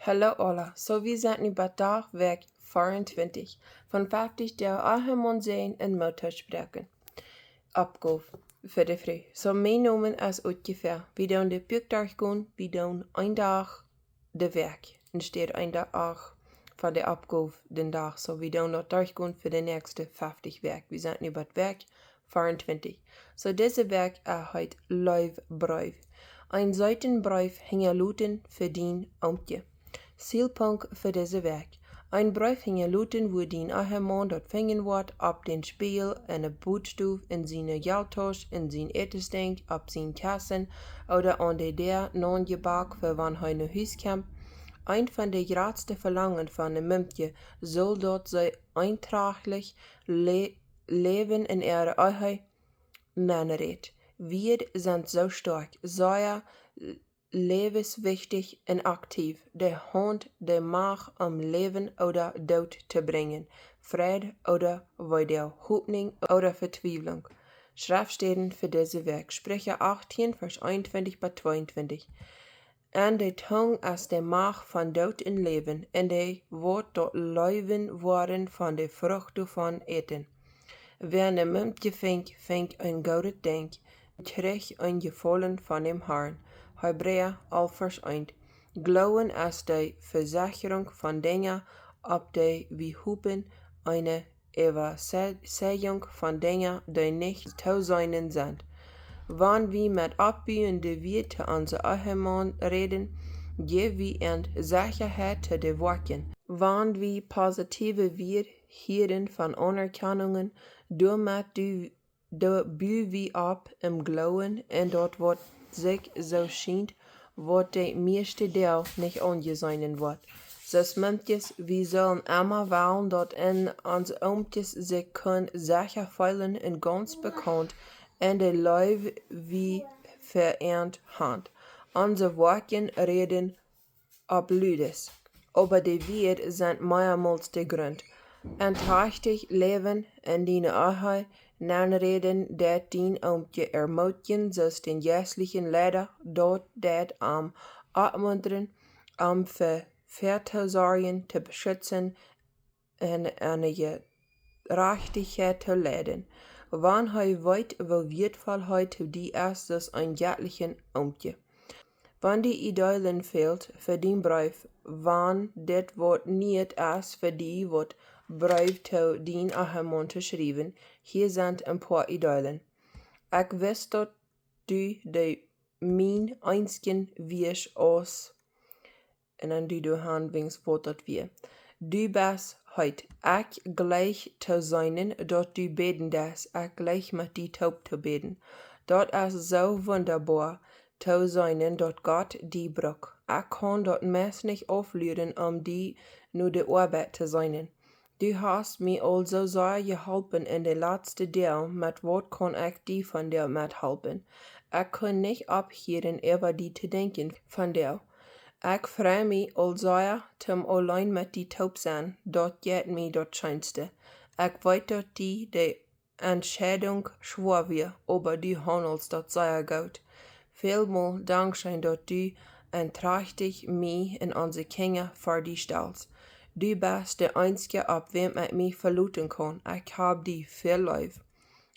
Hallo alla, so wir sind nu bij dagwerk 24 van 50 der Ehemaun zijn en Moot spreken. Oppgow voor de vrij. So mijn noemen als ungefähr. We doen de puikdag gaan, we doen een dag de werk. En steht een dag van de Oppgow den dag. So we doen dat dag gaan voor de nächste 50 werk. We zijn nu bij het werk 24. So deze werk heet Breew. Ein Seitenbrief hingerluten für din moomkje. Zielpunkt für diese Werk. Ein Brief hingerluten, wo din Ehemaun dort fingen wordt op den Spiegel, in een bootstoef, in zijn geldtas, in zijn etensdink, op zijn kassen oder an de der non-gebak für wann hij naar huis kwam. Ein van de grootste verlangen van een moomkje zal dat zij Eent'rajchtich leewen in ihre eigen Männerrecht. Wir sind so stark, sehr lebenswichtig und aktiv. Der Hund, der Macht, Leben oder Dout zu bringen, Friede oder Weide, Hoffnung oder Verzweiflung. Schriftstellen für diese Werk. Spricha 18, Vers 21 bis 22. En de tunj als de macht van dood en leven, en de woord tot läwen woaren van de frucht van äten. Wer een moomkje vindt een goodet dinkj, kjrich een jefaulen van dem HARN. Hebräer 11 vers 1. Glauben als de Vesechrunk von Dinja, op de wie hopen eine Äwazeijunk von Dinja, die nicht zu sein sind. Wann wir mit abbuende Werte onze Ehemaun reden, geven we in Sicherheit te de woorden. Wann wir positive Werte hierin van Anerkennungen, damit buwen wir ab im Glauben en dat wat sich so schijnt, wat de meeste deel nicht ongezeinen wordt. Zoals moomkjes, we zullen immer wollen dat in onze oomkjes zich kunnen Säajen en ganz bekannt en de leewen wie verernt hand. Onze woorden reden opp'ludes. Aber de Wert sind mehrmals de Grund. Äent'rajchtich leewen en dine eigen reden dat din moomkje ermutigen, zoals den geestlichen Leder dort dat opmunteren, vertrouwen te beschützen en eine Gerechtigkeit te leiden. Wann hij weet wo wertvollheid toe die is, dus een göttlichen moomkje. Wann die idolen fehlt für den Brief, wann dit wat niet is für die wat Breew to din Ehemaun te schrijven, hier sind een paar idolen. Ik wist dat du de mijn einzigen wies aus, en dan du handlingswoord dat wir. Du bist heut, ik gleich te zijn, dat du beten des, ik gleich met die taub te beten. Dat is so wunderbar, te zijn, dat Gott die brucht. Ik kan dat mes nicht aufleren, die nu de Arbeit te zijn. Du hast mir also sehr geholpen in de laatste deel, met wat kan ik die van dir methelpen. Ik kan niet ophouden over die te denken van dir. Ik freue mich also zum allein met die taub zijn, dat geht mir dat scheinste. Ik weet dat die de Entscheidung schwer wird, aber du handelst dat sehr gut. Vielmal dankzij dat du Äent'rajchtich mich in onze Kinder voor die stellst. Du bist der einzige, op wem ik mich verlaten kan. Ik heb die veel lief.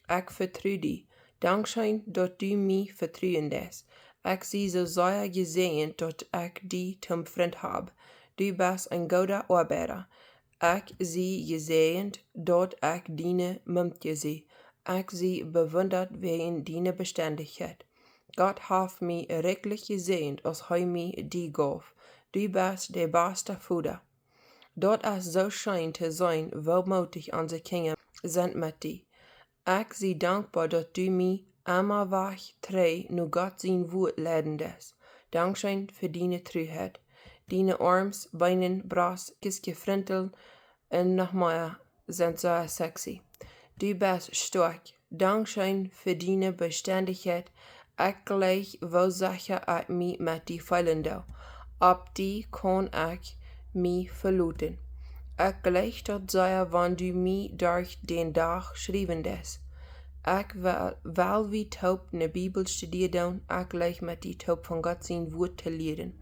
Ik vertrouw die. Dankzij dat du mich vertrouwen des. Ik zie zo zeer gezegend dat ik die zum vriend heb. Du bist een goede arbeider. Ik zie gezegend dat ik dine moomkje zie. Ik zie bewunderd wegen dine bestendigheid. Gott heeft mij rekelijk gezegend als hij mij die gaf. Du bist de beste vader. Dat is zo schijn te zijn, welmoedig onze kinderen zijn met die. Ik zie dankbaar dat du mij immer weg trei, nu Gott zijn woord leiden des. Dankzij voor dine truheid. Dine arms, beinen, bras, gefrintel en nog meer zijn zo sexy. Du bist sterk. Dankzij voor dine bestendigheid. Ik gleich wel zeggen ik mij met die feilen doe. Op die kan ik mij verlaten. Ik gleich dat zei wann du mij durch den dag schrijven des. Ik wil wie taub ne Bibel studieren, ik gleich met die taub van Gott zijn woord te leren.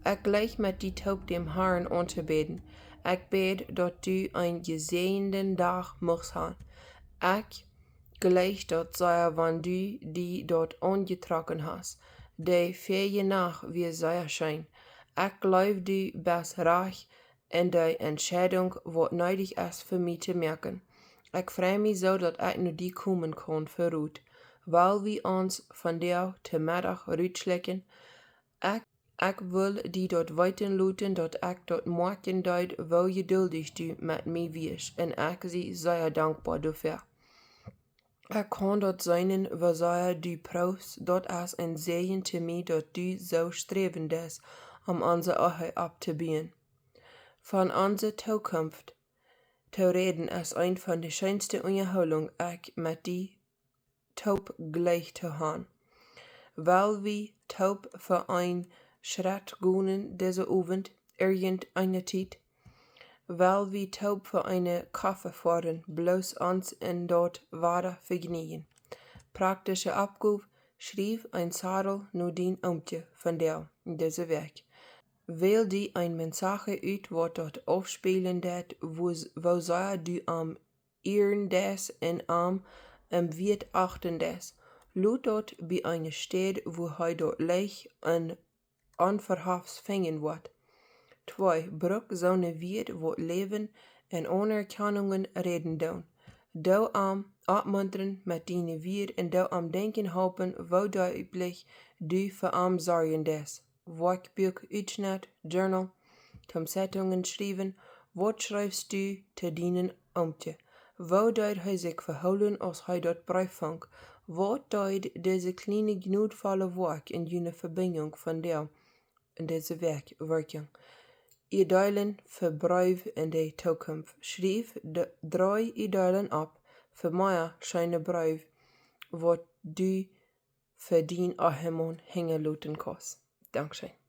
Ik gleich met die taub dem HARN aan te beden. Ik bid dat du een gezegenden dag mocht haben. Ik gleich dat zij wann du die dort angetrokken hast. De ferie nach wie sehr schön. Ik glaub du bist reich in de Entscheidung, wat nötig ist für mich zu merken. Ik freu mich so, dat ik nu die kommen kann für Ruth. Weil wir uns von der te middag rutschlecken. Ik wil die dort weiten luten, dat ik dort morgen deed, wo geduldig du met mij wies, en ik zie zeer dankbaar dafür. Ik kan dort zijn, wo zeer du proefst, dat is een zegen te mij dat du zo strevend is, onze ogen op te bieden. Van onze toekomst te reden is een van de schönste onderhoudingen ik met die taub gleich te haben. Weil wir taub für ein Schritt gehen diese Abend, irgendeine Zeit, weil wir taub für eine Kaffee fahren, bloß uns in dort wahre vergnügen. Praktische Abgabe schrieb ein Sadel nur den Moomkje von der diese Werk. Weil die ein Mensage uit wat dort aufspielen dat, wo sei du am Ehren des en am Wirt achten des. Lud dort bei einer Stadt, wo dort leicht en onverhofs fingen wordt. 2. Brug zo'n Wirt wat leewen en anerkennungen reden doen. Doavom opmunteren met die Wirt en doavom denken hopen, wo duidelijk du voor am zorgen des. Werkbuch, Uitschnitt, Journal, Zeitungen schrijven, wat schrijfst du te dienen Moomkje? Wo deed hij zich verholen als hij dat brief vond? Wat deed deze kleine genoegvolle werk in jene verbinding van deze werking? Ihr deilen für Breew in de toekomst. Schrijf de 3 ideilen op voor meer schöne Breew, wat du für din Ehemaun hängen laten kost. Dankzij.